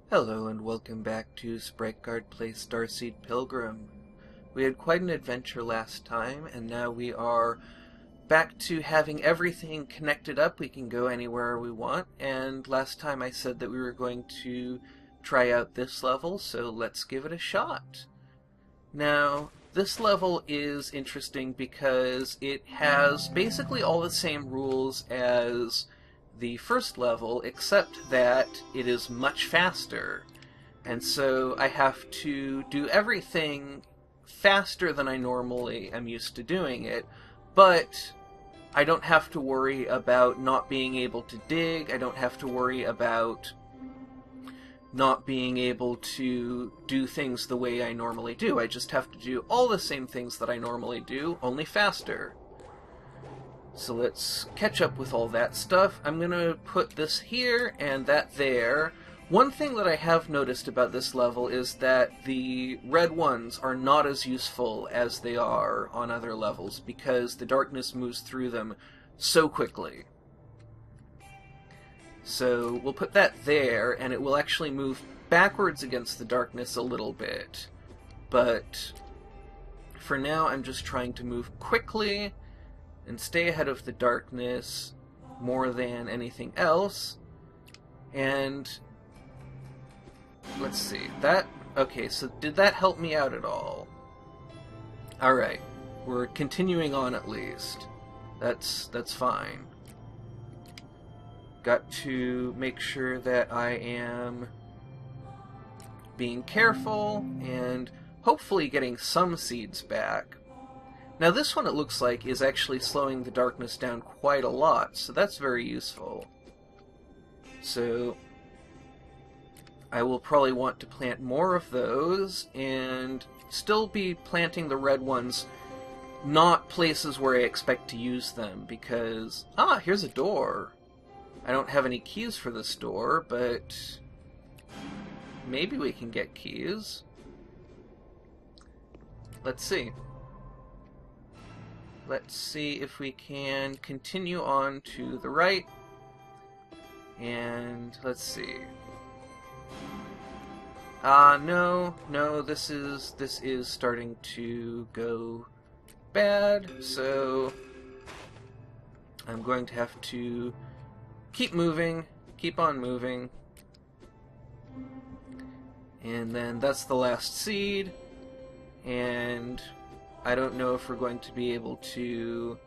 Hello and welcome back to Sprite Guard plays Starseed Pilgrim. We had quite an adventure last time, and now we are back to having everything connected up. We can go anywhere we want, and last time I said that we were going to try out this level, so let's give it a shot. Now, this level is interesting because it has basically all the same rules as the first level, except that it is much faster. And so I have to do everything faster than I normally am used to doing it, but I don't have to worry about not being able to dig, I don't have to worry about not being able to do things the way I normally do. I just have to do all the same things that I normally do, only faster. So let's catch up with all that stuff. I'm going to put this here and that there. One thing that I have noticed about this level is that the red ones are not as useful as they are on other levels because the darkness moves through them so quickly. So we'll put that there, and it will actually move backwards against the darkness a little bit. But for now, I'm just trying to move quickly and stay ahead of the darkness more than anything else. And let's see, okay, so did that help me out at all? Alright, we're continuing on at least. That's fine. Got to make sure that I am being careful and hopefully getting some seeds back. Now this one, it looks like, is actually slowing the darkness down quite a lot, so that's very useful. So I will probably want to plant more of those, and still be planting the red ones, not places where I expect to use them, because... Ah, here's a door. I don't have any keys for this door, but maybe we can get keys. Let's see. Let's see if we can continue on to the right. And let's see. No, this is starting to go bad, so I'm going to have to keep moving, keep on moving. And then that's the last seed, and I don't know if we're going to be able to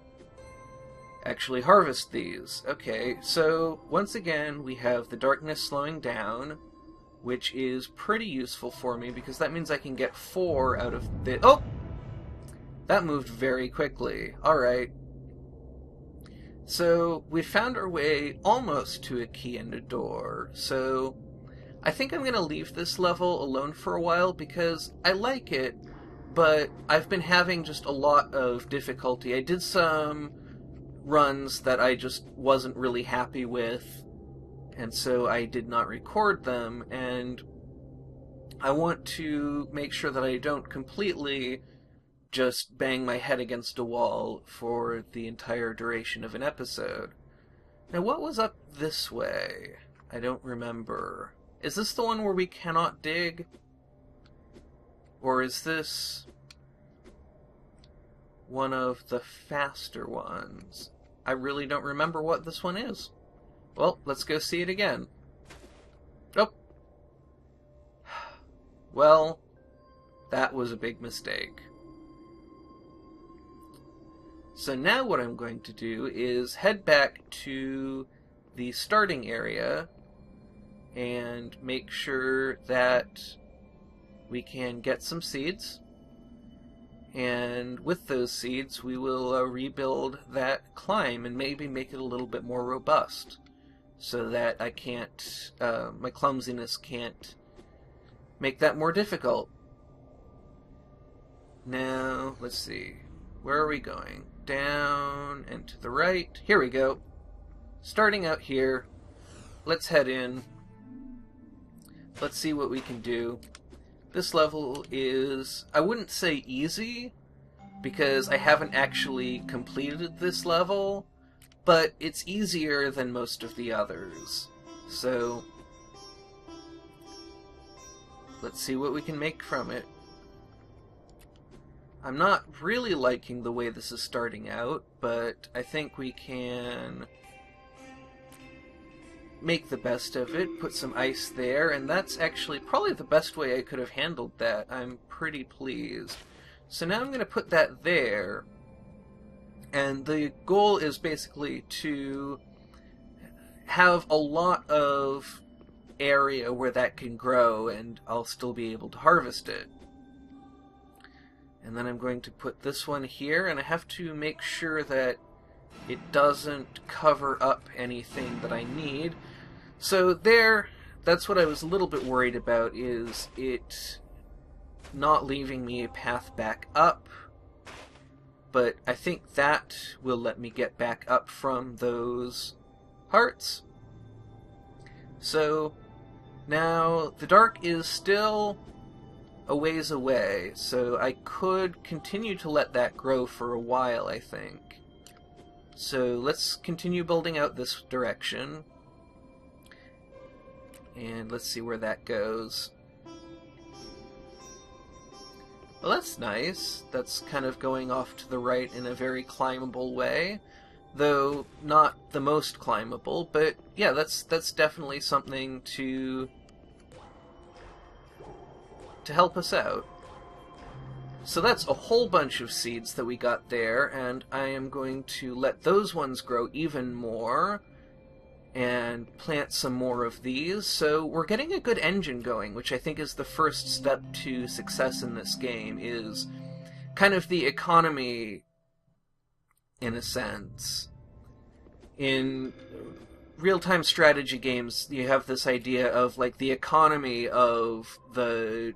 actually harvest these. Okay, so once again we have the darkness slowing down, which is pretty useful for me because that means I can get 4 out of the... Oh! That moved very quickly. Alright. So we found our way almost to a key and a door, so I think I'm going to leave this level alone for a while because I like it, but I've been having just a lot of difficulty. I did some runs that I just wasn't really happy with, and so I did not record them, and I want to make sure that I don't completely just bang my head against a wall for the entire duration of an episode. Now, what was up this way? I don't remember. Is this the one where we cannot dig? Or is this one of the faster ones? I really don't remember what this one is. Well, let's go see it again. Oh. Well, that was a big mistake. So now what I'm going to do is head back to the starting area and make sure that we can get some seeds. And with those seeds, we will rebuild that climb and maybe make it a little bit more robust so that I can't, my clumsiness can't make that more difficult. Now, let's see. Where are we going? Down and to the right. Here we go. Starting out here. Let's head in. Let's see what we can do. This level is, I wouldn't say easy, because I haven't actually completed this level, but it's easier than most of the others. So let's see what we can make from it. I'm not really liking the way this is starting out, but I think we can make the best of it, put some ice there, and that's actually probably the best way I could have handled that. I'm pretty pleased. So now I'm going to put that there, and the goal is basically to have a lot of area where that can grow, and I'll still be able to harvest it. And then I'm going to put this one here, and I have to make sure that it doesn't cover up anything that I need. So there, that's what I was a little bit worried about, is it not leaving me a path back up. But I think that will let me get back up from those hearts. So now the dark is still a ways away, so I could continue to let that grow for a while, I think. So let's continue building out this direction. And let's see where that goes. Well, that's nice. That's kind of going off to the right in a very climbable way. Though not the most climbable, but yeah, that's definitely something to help us out. So that's a whole bunch of seeds that we got there, and I am going to let those ones grow even more and plant some more of these. So we're getting a good engine going, which I think is the first step to success in this game, is kind of the economy, in a sense. In real-time strategy games, you have this idea of like the economy of the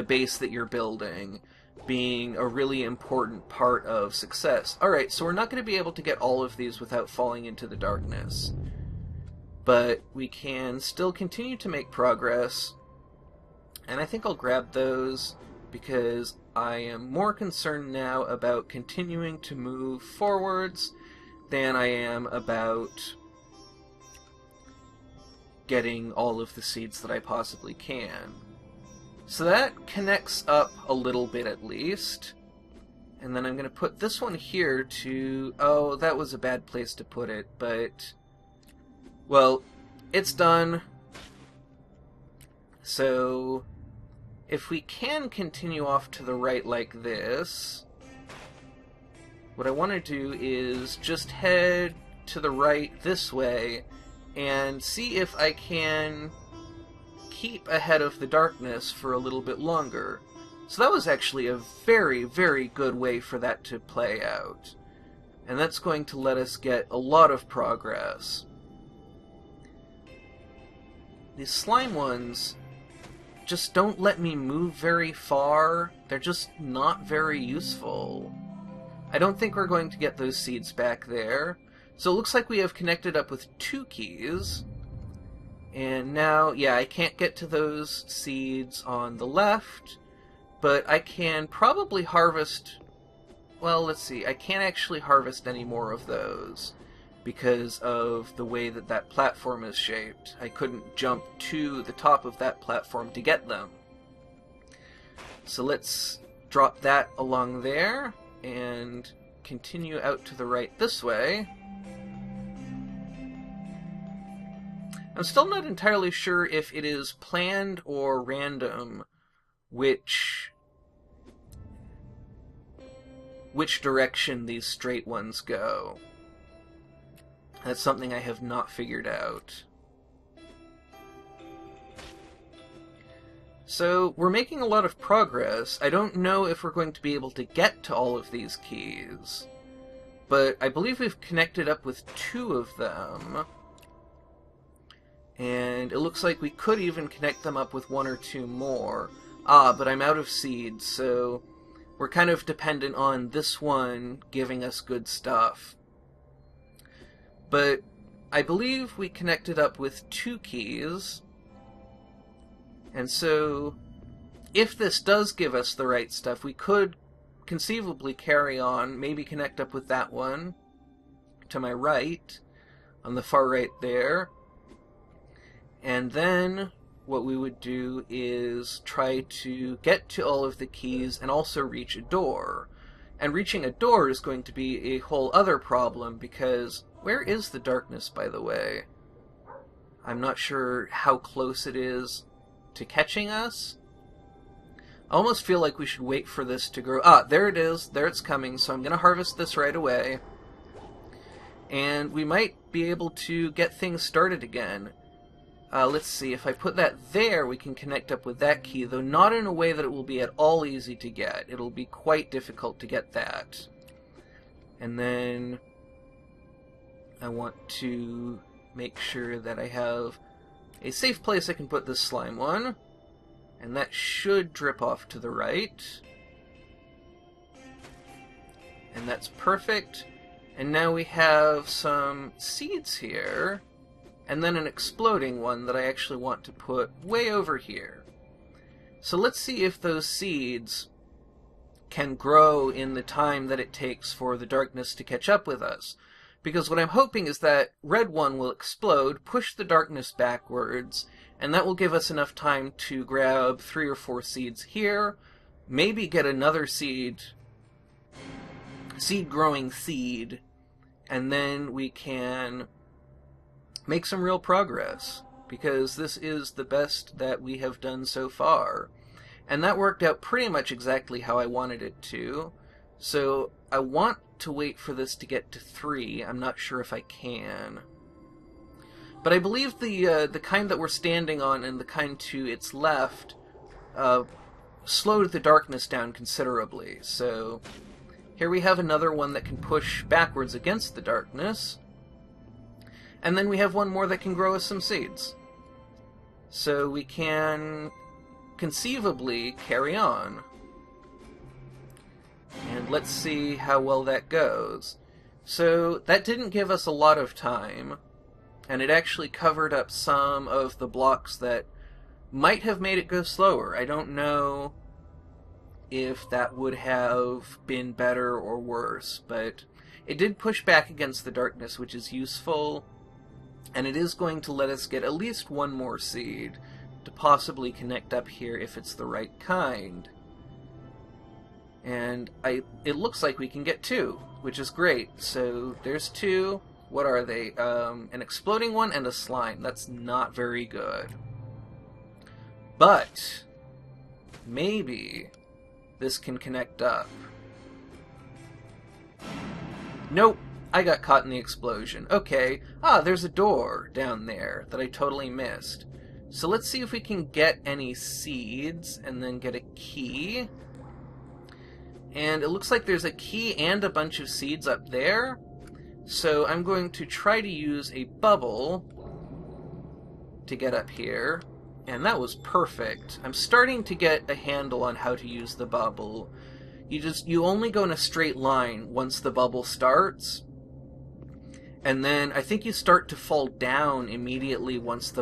base that you're building being a really important part of success. Alright, so we're not going to be able to get all of these without falling into the darkness. But we can still continue to make progress. And I think I'll grab those because I am more concerned now about continuing to move forwards than I am about getting all of the seeds that I possibly can. So that connects up a little bit at least. And then I'm going to put this one here to... Oh, that was a bad place to put it, but... Well, it's done. So if we can continue off to the right like this, what I want to do is just head to the right this way and see if I can keep ahead of the darkness for a little bit longer. So that was actually a very, very good way for that to play out. And that's going to let us get a lot of progress. These slime ones just don't let me move very far. They're just not very useful. I don't think we're going to get those seeds back there. So it looks like we have connected up with 2 keys. And now, yeah, I can't get to those seeds on the left, but I can probably harvest... Well, let's see, I can't actually harvest any more of those because of the way that that platform is shaped. I couldn't jump to the top of that platform to get them. So let's drop that along there and continue out to the right this way. I'm still not entirely sure if it is planned or random which direction these straight ones go. That's something I have not figured out. So we're making a lot of progress. I don't know if we're going to be able to get to all of these keys, but I believe we've connected up with 2 of them. And it looks like we could even connect them up with 1 or 2 more. But I'm out of seeds, so we're kind of dependent on this one giving us good stuff. But I believe we connected up with 2 keys. And so, if this does give us the right stuff, we could conceivably carry on, maybe connect up with that one to my right, on the far right there. And then what we would do is try to get to all of the keys and also reach a door. And reaching a door is going to be a whole other problem, because where is the darkness, by the way? I'm not sure how close it is to catching us. I almost feel like we should wait for this to grow. Ah, there it is. There it's coming. So I'm going to harvest this right away. And we might be able to get things started again. Let's see. If I put that there, we can connect up with that key, though not in a way that it will be at all easy to get. It'll be quite difficult to get that. And then I want to make sure that I have a safe place I can put this slime one. And that should drip off to the right. And that's perfect. And now we have some seeds here. And then an exploding one that I actually want to put way over here. So let's see if those seeds can grow in the time that it takes for the darkness to catch up with us. Because what I'm hoping is that red one will explode, push the darkness backwards, and that will give us enough time to grab 3 or 4 seeds here, maybe get another seed-growing seed, and then we can make some real progress, because this is the best that we have done so far. And that worked out pretty much exactly how I wanted it to. So I want to wait for this to get to 3. I'm not sure if I can. But I believe the kind that we're standing on and the kind to its left slowed the darkness down considerably. So here we have another one that can push backwards against the darkness. And then we have one more that can grow us some seeds. So we can conceivably carry on. And let's see how well that goes. So that didn't give us a lot of time, and it actually covered up some of the blocks that might have made it go slower. I don't know if that would have been better or worse, but it did push back against the darkness, which is useful. And it is going to let us get at least one more seed to possibly connect up here if it's the right kind. And it looks like we can get 2, which is great. So there's 2. What are they? An exploding one and a slime. That's not very good. But maybe this can connect up. Nope. I got caught in the explosion. Okay. Ah, there's a door down there that I totally missed. So let's see if we can get any seeds and then get a key. And it looks like there's a key and a bunch of seeds up there. So I'm going to try to use a bubble to get up here. And that was perfect. I'm starting to get a handle on how to use the bubble. You only go in a straight line once the bubble starts. And then I think you start to fall down immediately once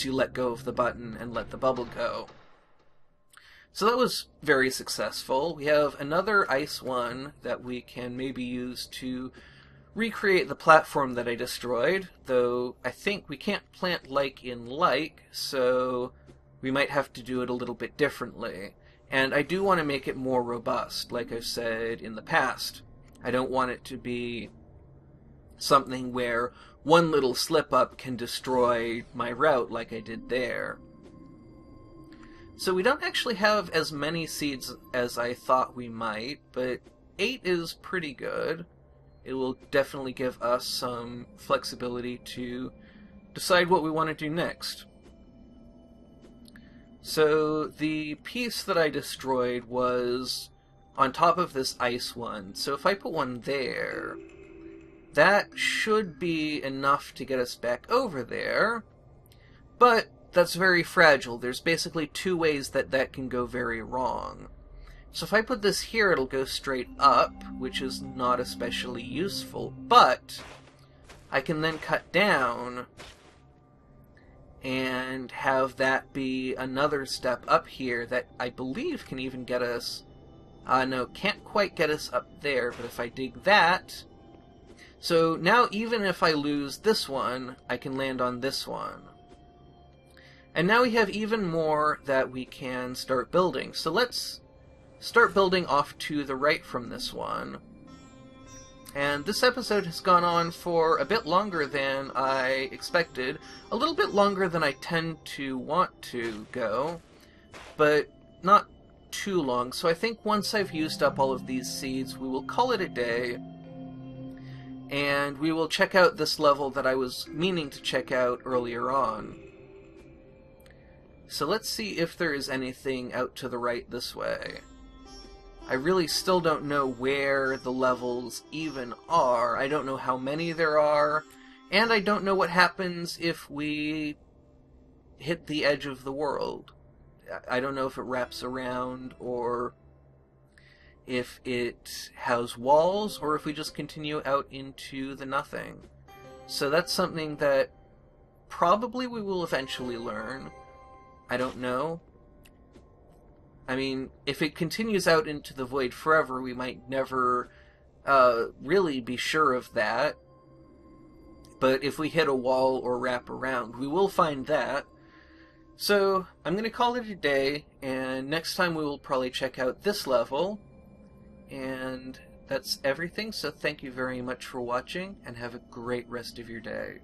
you let go of the button and let the bubble go. So that was very successful. We have another ice one that we can maybe use to recreate the platform that I destroyed, though I think we can't plant like in like, so we might have to do it a little bit differently. And I do want to make it more robust, like I've said in the past. I don't want it to be something where one little slip-up can destroy my route like I did there. So we don't actually have as many seeds as I thought we might, but 8 is pretty good. It will definitely give us some flexibility to decide what we want to do next. So the piece that I destroyed was on top of this ice one, so if I put one there, that should be enough to get us back over there, but that's very fragile. There's basically 2 ways that can go very wrong. So if I put this here, it'll go straight up, which is not especially useful, but I can then cut down and have that be another step up here that I believe can even get us... no, can't quite get us up there, but if I dig that... So now even if I lose this one, I can land on this one. And now we have even more that we can start building. So let's start building off to the right from this one. And this episode has gone on for a bit longer than I expected. A little bit longer than I tend to want to go, but not too long. So I think once I've used up all of these seeds, we will call it a day. And we will check out this level that I was meaning to check out earlier on. So let's see if there is anything out to the right this way. I really still don't know where the levels even are. I don't know how many there are, and I don't know what happens if we hit the edge of the world. I don't know if it wraps around, or if it has walls, or if we just continue out into the nothing. So that's something that probably we will eventually learn. I don't know. I mean, if it continues out into the void forever, we might never really be sure of that. But if we hit a wall or wrap around, we will find that. So I'm going to call it a day, and next time we will probably check out this level. And that's everything, so thank you very much for watching, and have a great rest of your day.